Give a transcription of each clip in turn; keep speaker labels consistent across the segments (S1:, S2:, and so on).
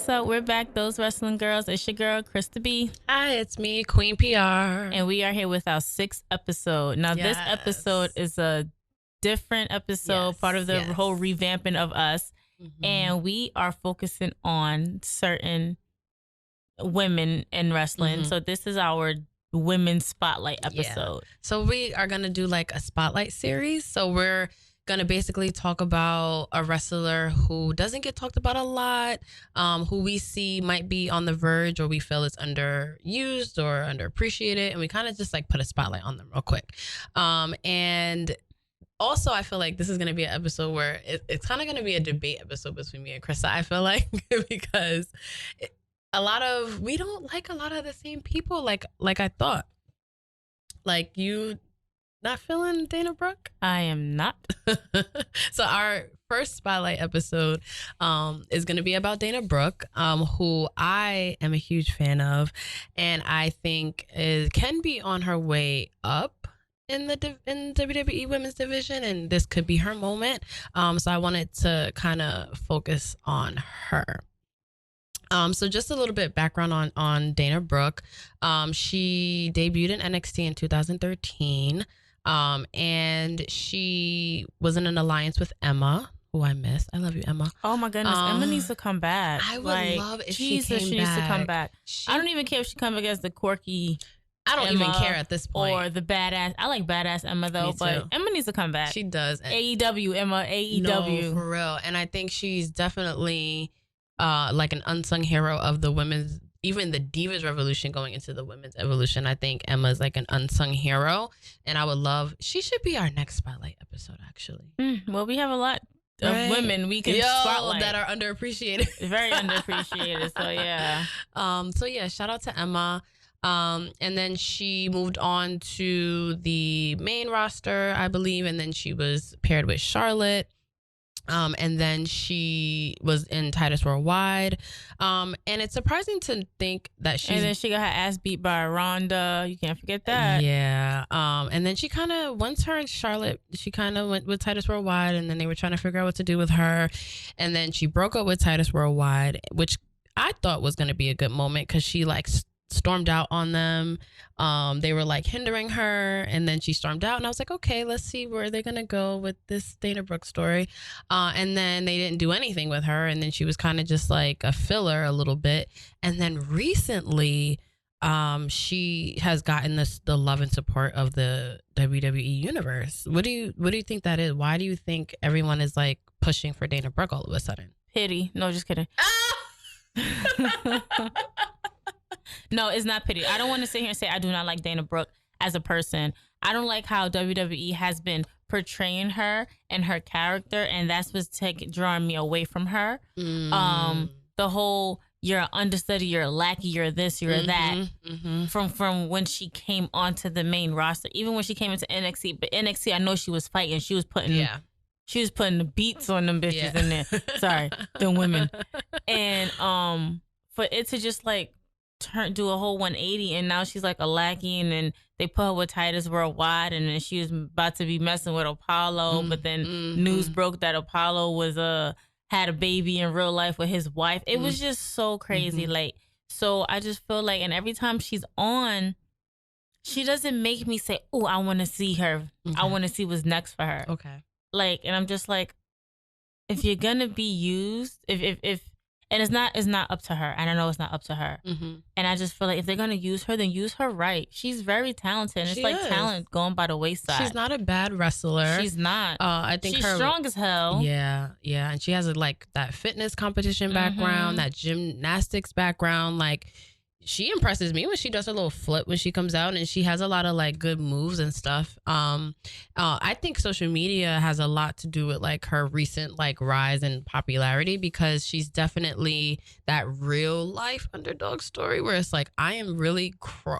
S1: what's up? We're back, Those Wrestling Girls. It's your girl, Krista B.
S2: Hi, it's me, Queen PR.
S1: And we are here with our 6th episode. Now, this episode is a different episode, part of the whole revamping of us. Mm-hmm. And we are focusing on certain women in wrestling. Mm-hmm. So this is our women's spotlight episode.
S2: Yeah. So we are going to do like a spotlight series. So we're going to basically talk about a wrestler who doesn't get talked about a lot, who we see might be on the verge or we feel is underused or underappreciated. And we kind of just like put a spotlight on them real quick. And also, I feel like this is going to be an episode where it's kind of going to be a debate episode between me and Krista, I feel like, because we don't like a lot of the same people like I thought. Like, you not feeling Dana Brooke?
S1: I am not.
S2: So our first spotlight episode is going to be about Dana Brooke, who I am a huge fan of, and I think can be on her way up in WWE Women's Division, and this could be her moment. So I wanted to kind of focus on her. So just a little bit background on Dana Brooke. She debuted in NXT in 2013. And she was in an alliance with Emma, who I miss. I love you, Emma.
S1: Oh my goodness, Emma needs to come back.
S2: I would love if she came back.
S1: She needs to come back. I don't even care if she comes back as the quirky
S2: I don't
S1: Emma,
S2: even care at this point.
S1: Or the badass. I like badass Emma though, but Emma needs to come back.
S2: She does.
S1: AEW, Emma, AEW.
S2: No, for real. And I think she's definitely like an unsung hero of the women's, even the Divas Revolution going into the women's evolution. I think Emma's like an unsung hero, and I would love, she should be our next spotlight episode, actually.
S1: Well, we have a lot of women we can spotlight
S2: that are underappreciated.
S1: Very underappreciated. So yeah.
S2: Shout out to Emma. And then she moved on to the main roster, I believe, and then she was paired with Charlotte. And then she was in Titus Worldwide. And it's surprising to think that
S1: And then she got her ass beat by Ronda. You can't forget that.
S2: Yeah. And then she kind of, once her and Charlotte, she kind of went with Titus Worldwide, and then they were trying to figure out what to do with her. And then she broke up with Titus Worldwide, which I thought was going to be a good moment because she like stormed out on them. They were like hindering her, and then she stormed out, and I was like, okay, let's see where they're gonna go with this Dana Brooke story. And then they didn't do anything with her, and then she was kind of just like a filler a little bit. And then recently she has gotten the love and support of the WWE Universe. What do you think that is? Why do you think everyone is like pushing for Dana Brooke all of a sudden?
S1: Pity. No, just kidding. No, it's not pity. I don't want to sit here and say I do not like Dana Brooke as a person. I don't like how WWE has been portraying her and her character, and that's what's drawing me away from her. The whole you're an understudy, you're a lackey, you're this, you're that. From when she came onto the main roster, even when she came into NXT. But NXT, I know she was fighting. She was putting the beats on them bitches in there. Sorry, them women. And for it to just like do a whole 180, and now she's like a lackey, and then they put her with Titus Worldwide, and then she was about to be messing with Apollo, but then news broke that Apollo was had a baby in real life with his wife. It was just so crazy. Like, so I just feel like, and every time she's on, she doesn't make me say, oh, I want to see her. I want to see what's next for her.
S2: Okay.
S1: Like, and I'm just like, if you're gonna be used, if and it's not up to her, and I know it's not up to her. And I just feel like if they're gonna use her, then use her right. She's very talented, and it's like talent going by the wayside.
S2: She's not a bad wrestler.
S1: She's not.
S2: I think
S1: she's strong as hell.
S2: Yeah, and she has like that fitness competition background, that gymnastics background. Like, she impresses me when she does a little flip when she comes out, and she has a lot of like good moves and stuff. I think social media has a lot to do with like her recent like rise in popularity, because she's definitely that real life underdog story where it's like, I am really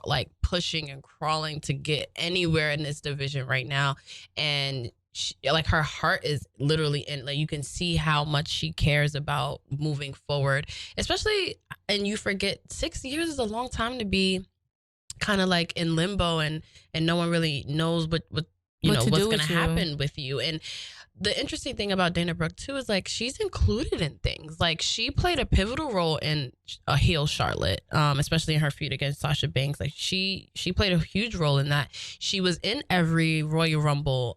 S2: like pushing and crawling to get anywhere in this division right now. And like, her heart is literally in, like, you can see how much she cares about moving forward, especially, and you forget 6 years is a long time to be kind of like in limbo, and no one really knows what's going to happen with you. And the interesting thing about Dana Brooke too is like she's included in things. Like she played a pivotal role in a heel Charlotte, especially in her feud against Sasha Banks. Like she played a huge role in that. She was in every Royal Rumble.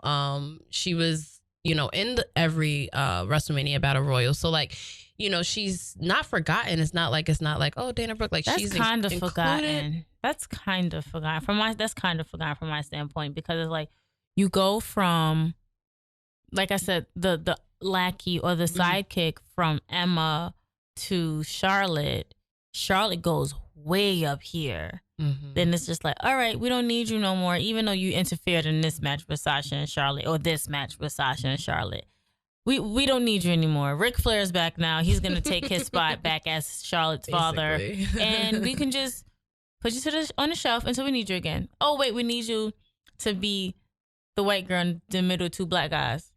S2: She was, you know, in every WrestleMania Battle Royal. So like, you know, she's not forgotten. It's not like oh, Dana Brooke, like
S1: that's
S2: she's
S1: kind of
S2: included.
S1: forgotten. That's kind of forgotten from my standpoint, because it's like you go from, like I said, the lackey or the sidekick from Emma to Charlotte. Charlotte goes way up here. Then it's just like, all right, we don't need you no more, even though you interfered in this match with Sasha and Charlotte, or this match with Sasha and Charlotte. We don't need you anymore. Ric Flair's back now. He's going to take his spot back as Charlotte's father. And we can just put you on the shelf until we need you again. Oh, wait, we need you to be the white girl in the middle of two black guys.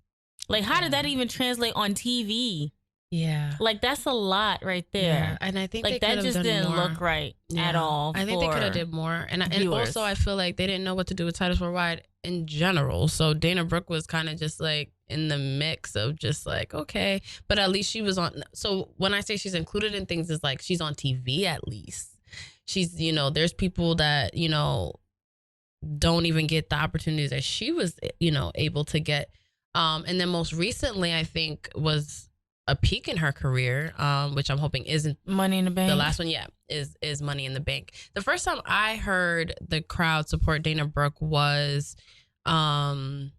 S1: Like, how did that even translate on TV? Yeah. Like, that's a lot right there. Yeah.
S2: And I think
S1: like that just didn't look right at all.
S2: I think they could have did more. And also I feel like they didn't know what to do with Titus Worldwide in general. So Dana Brooke was kind of just like in the mix of just like, okay, but at least she was on. So when I say she's included in things, it's like she's on TV at least. She's, you know, there's people that, you know, don't even get the opportunities that she was, you know, able to get. And then most recently, I think, was a peak in her career, which I'm hoping isn't
S1: Money in the Bank.
S2: The last one, is Money in the Bank. The first time I heard the crowd support Dana Brooke was Royal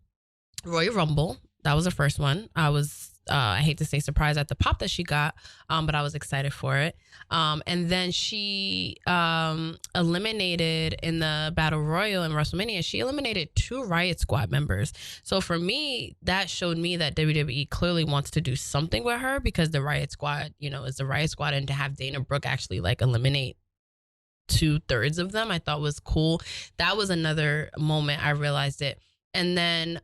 S2: Rumble. That was the first one. I was, I hate to say surprised at the pop that she got, but I was excited for it. And then she eliminated in the Battle Royal in WrestleMania, she eliminated 2 Riot Squad members. So for me, that showed me that WWE clearly wants to do something with her, because the Riot Squad, you know, is the Riot Squad, and to have Dana Brooke actually like eliminate 2/3 of them, I thought was cool. That was another moment I realized it. And then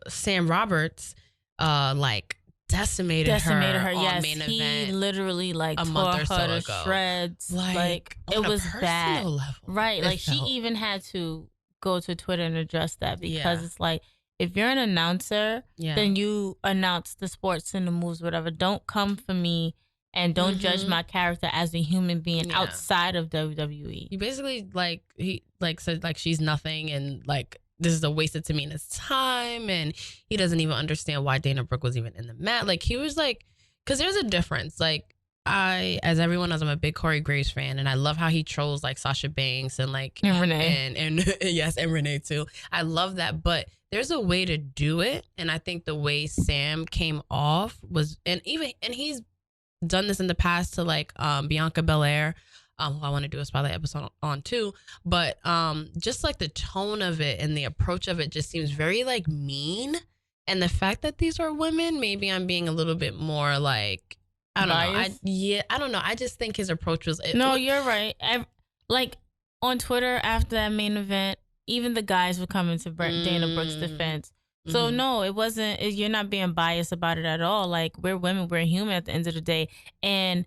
S2: Sam Roberts like decimated her on
S1: yes.
S2: Main
S1: He
S2: Event.
S1: Literally like
S2: a
S1: tore
S2: month or
S1: her
S2: so
S1: to
S2: ago.
S1: shreds. Like
S2: on
S1: it was
S2: a
S1: bad.
S2: level,
S1: right. Like she even had to go to Twitter and address that, because it's like, if you're an announcer, then you announce the sports and the moves, whatever. Don't come for me and don't judge my character as a human being outside of WWE.
S2: He basically said like she's nothing, and like this is a waste of Tamina's time, and he doesn't even understand why Dana Brooke was even in the match. Like he was like, because there's a difference. Like I, as everyone knows, I'm a big Corey Graves fan, and I love how he trolls like Sasha Banks and like
S1: Renee
S2: and yes, and Renee too. I love that, but there's a way to do it, and I think the way Sam came off was, and he's done this in the past to like Bianca Belair, who I want to do a spotlight episode on too, but just like the tone of it and the approach of it just seems very like mean, and the fact that these are women, maybe I'm being a little bit more like, I don't know. I don't know. I just think his approach was...
S1: You're right. Like on Twitter after that Main Event, even the guys were coming to Dana Brooke's defense. So no, it wasn't. You're not being biased about it at all. Like, we're women, we're human at the end of the day. And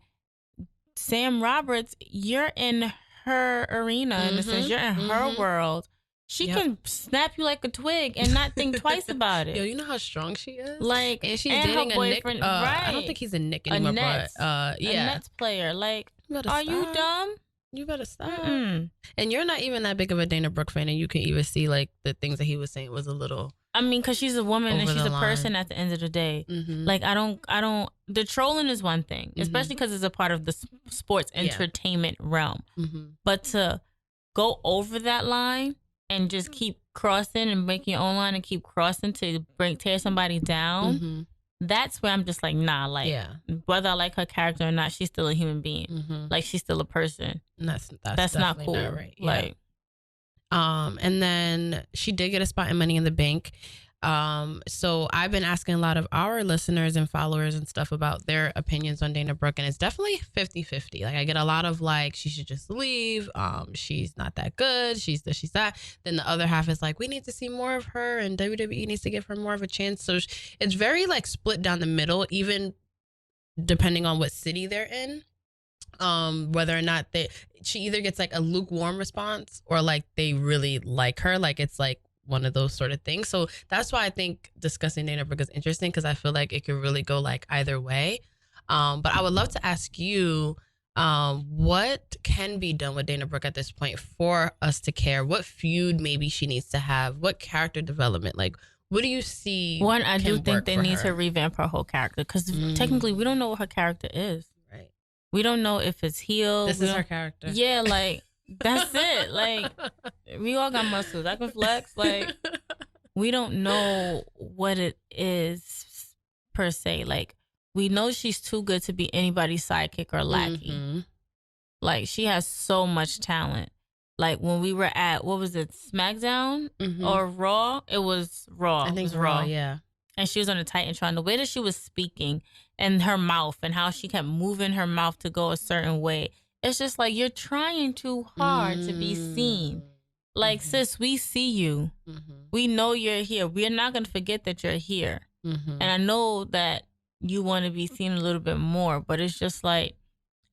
S1: Sam Roberts, you're in her arena in a sense. You're in her world. She can snap you like a twig and not think twice about it.
S2: Yo, you know how strong she is?
S1: Like,
S2: and she's dating
S1: her boyfriend.
S2: Nick.
S1: Right.
S2: I don't think he's a Nick anymore,
S1: a Nets,
S2: but
S1: a Nets player. Like, are you dumb?
S2: You better stop. And you're not even that big of a Dana Brooke fan, and you can even see like the things that he was saying was a little...
S1: I mean, because she's a woman and she's a person at the end of the day. Like, I don't, the trolling is one thing, especially because it's a part of the sports entertainment realm. But to go over that line and just keep crossing and make your own line and keep crossing to tear somebody down, that's where I'm just like, nah, like, whether I like her character or not, she's still a human being. Like, she's still a person.
S2: And
S1: that's not cool.
S2: Not right.
S1: Like,
S2: and then she did get a spot in Money in the Bank. So I've been asking a lot of our listeners and followers and stuff about their opinions on Dana Brooke, and it's definitely 50-50. Like, I get a lot of like, she should just leave. She's not that good. She's this, she's that. Then the other half is like, we need to see more of her, and WWE needs to give her more of a chance. So it's very like split down the middle, even depending on what city they're in. Whether or not she either gets like a lukewarm response or like they really like her. Like, it's like one of those sort of things. So that's why I think discussing Dana Brooke is interesting, because I feel like it could really go like either way. But I would love to ask you, what can be done with Dana Brooke at this point for us to care? What feud maybe she needs to have? What character development? Like, what do you see?
S1: One, I do think they need to revamp her whole character, because technically we don't know what her character is.
S2: Right.
S1: We don't know if it's heel.
S2: This is her character.
S1: Yeah, like, that's it. Like, we all got muscles. I can flex. Like, we don't know what it is per se. Like, we know she's too good to be anybody's sidekick or lackey.
S2: Mm-hmm.
S1: Like, she has so much talent. Like, when we were at, what was it, SmackDown or Raw? It was Raw.
S2: I think it was Raw, yeah.
S1: And she was on the Titantron. The way that she was speaking and her mouth and how she kept moving her mouth to go a certain way. It's just like, you're trying too hard to be seen. Like, sis, we see you. We know you're here. We're not going to forget that you're here. And I know that you want to be seen a little bit more, but it's just like,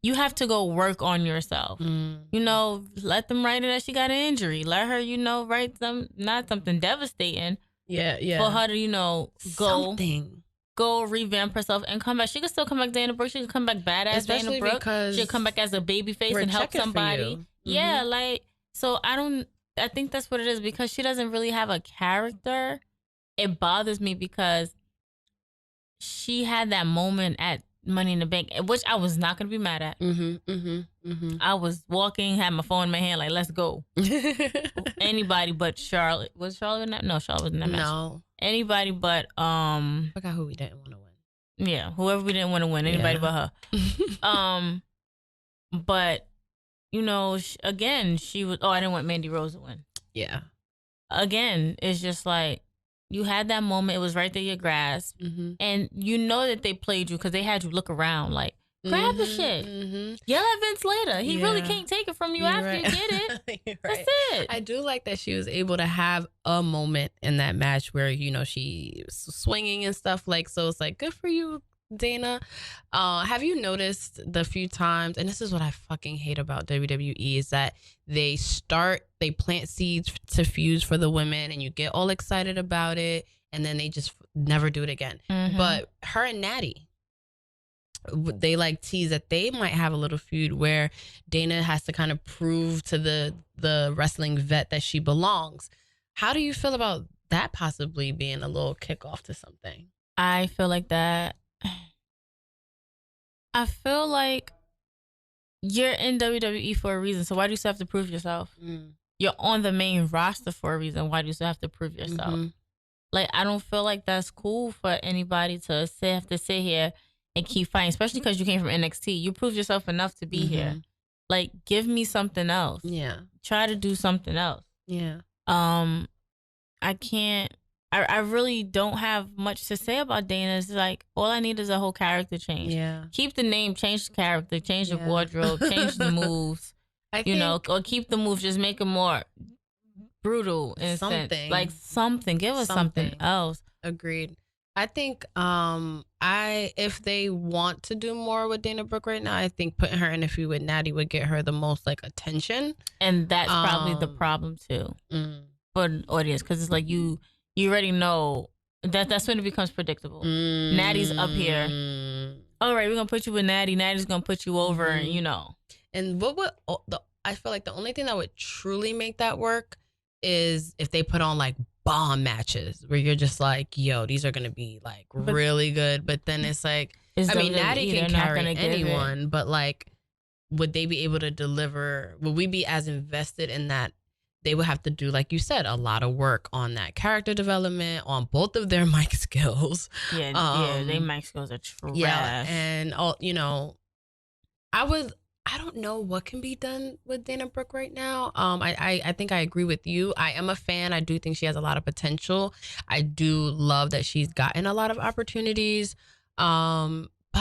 S1: you have to go work on yourself. You know, let them write it that she got an injury. Let her, you know, write not something devastating.
S2: Yeah.
S1: For her to, you know, go revamp herself and come back. She could still come back Dana Brooke. She could come back badass Dana Brooke. She'll come back as a baby face and help somebody. Yeah, like, so I think that's what it is, because she doesn't really have a character. It bothers me because she had that moment at Money in the Bank, which I was not going to be mad at. I was walking, had my phone in my hand, like, let's go. Anybody but Charlotte. Was Charlotte in that? No, Charlotte wasn't in that match.
S2: No.
S1: Anybody but
S2: I forgot who we didn't want to win.
S1: Yeah, whoever we didn't want to win. Anybody but her. But, you know, again, she was, I didn't want Mandy Rose to win.
S2: Yeah.
S1: Again, it's just like, you had that moment. It was right there, your grasp. And you know that they played you because they had you look around like, grab the shit. Yell at Vince later. He really can't take it from you after you get it. That's it.
S2: I do like that she was able to have a moment in that match where, you know, she was swinging and stuff. Like, so it's like, good for you, Dana. Have you noticed the few times, and this is what I fucking hate about WWE, is that they plant seeds to fuse for the women and you get all excited about it and then they just never do it again. But her and Natty, they like tease that they might have a little feud where Dana has to kind of prove to the wrestling vet that she belongs. How do you feel about that possibly being a little kickoff to something?
S1: I feel like that. I feel like you're in WWE for a reason, so why do you still have to prove yourself? You're on the main roster for a reason. Why do you still have to prove yourself? Like, I don't feel like that's cool for anybody to have to sit here and keep fighting, especially because you came from NXT. You proved yourself enough to be here. Like, give me something else.
S2: Yeah.
S1: Try to do something else.
S2: Yeah.
S1: I can't. I really don't have much to say about Dana. It's like, all I need is a whole character change.
S2: Yeah.
S1: Keep the name, change the character, change the wardrobe, change the moves. Or keep the moves, just make it more brutal in
S2: something.
S1: Sense. Like, something. Give us something else.
S2: Agreed. I think if they want to do more with Dana Brooke right now, I think putting her in a feud with Natty would get her the most like attention. And
S1: that's probably the problem too for an audience, because it's like you already know that's when it becomes predictable. Natty's up here. All right, we're gonna put you with Natty. Natty's gonna put you over, and you know.
S2: And I feel like the only thing that would truly make that work is if they put on like bomb matches where you're just like, yo, these are gonna be like really good. But then it's like, I mean, Natty can carry anyone, but like, would they be able to deliver? Would we be as invested in that? They would have to do, like you said, a lot of work on that character development, on both of their mic skills.
S1: Yeah, their mic skills are trash.
S2: Yeah, and all, you know, I don't know what can be done with Dana Brooke right now. I think I agree with you. I am a fan. I do think she has a lot of potential. I do love that she's gotten a lot of opportunities. But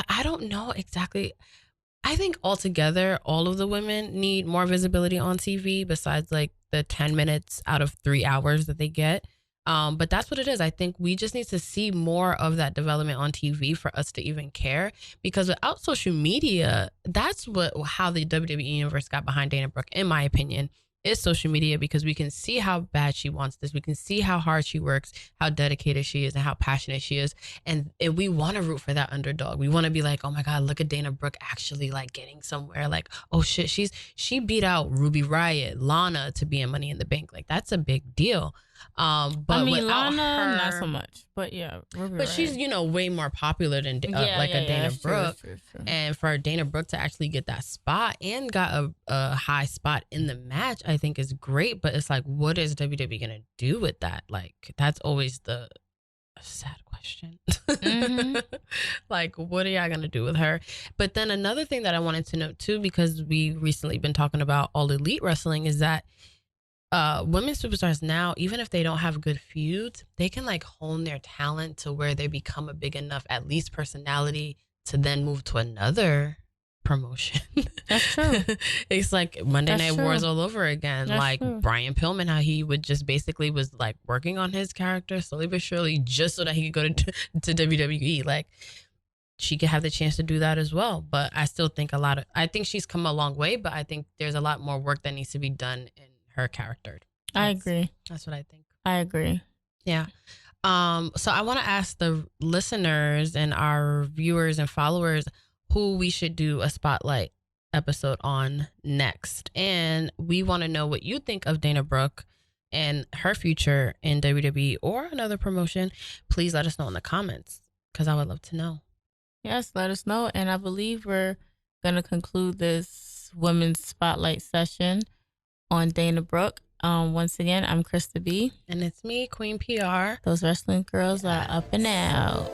S2: I don't know exactly. I think altogether, all of the women need more visibility on TV besides like the 10 minutes out of 3 hours that they get. But that's what it is. I think we just need to see more of that development on TV for us to even care. Because without social media, that's how the WWE Universe got behind Dana Brooke, in my opinion, is social media, because we can see how bad she wants this. We can see how hard she works, how dedicated she is, and how passionate she is. And we want to root for that underdog. We want to be like, oh my God, look at Dana Brooke actually like getting somewhere. Like, oh shit, she beat out Ruby Riott, Lana to be in Money in the Bank. Like, that's a big deal. But
S1: I mean,
S2: without
S1: Lana,
S2: her,
S1: not so much. But yeah, Ruby
S2: but
S1: Riott.
S2: she's, you know, way more popular than a Dana Brooke.
S1: True.
S2: And for Dana Brooke to actually get that spot and got a high spot in the match, I think is great. But it's like, what is WWE gonna do with that? Like, that's always the sad question.
S1: Mm-hmm.
S2: Like, what are y'all gonna do with her? But then another thing that I wanted to note too, because we recently been talking about All Elite Wrestling, is that women superstars now, even if they don't have good feuds, they can like hone their talent to where they become a big enough, at least personality, to then move to another promotion.
S1: That's true.
S2: It's like Monday
S1: That's
S2: Night
S1: true.
S2: Wars all over again.
S1: That's
S2: like
S1: true.
S2: Brian Pillman, how he would just basically was like working on his character slowly but surely just so that he could go to WWE. Like, she could have the chance to do that as well. But I still think I think she's come a long way, but I think there's a lot more work that needs to be done in her character.
S1: I agree.
S2: That's what I think.
S1: I agree.
S2: Yeah. So I want to ask the listeners and our viewers and followers who we should do a spotlight episode on next. And we want to know what you think of Dana Brooke and her future in WWE or another promotion. Please let us know in the comments, because I would love to know.
S1: Yes, let us know. And I believe we're going to conclude this women's spotlight session on Dana Brooke. Once again, I'm Krista B.
S2: And it's me, Queen PR.
S1: Those wrestling girls are up and out.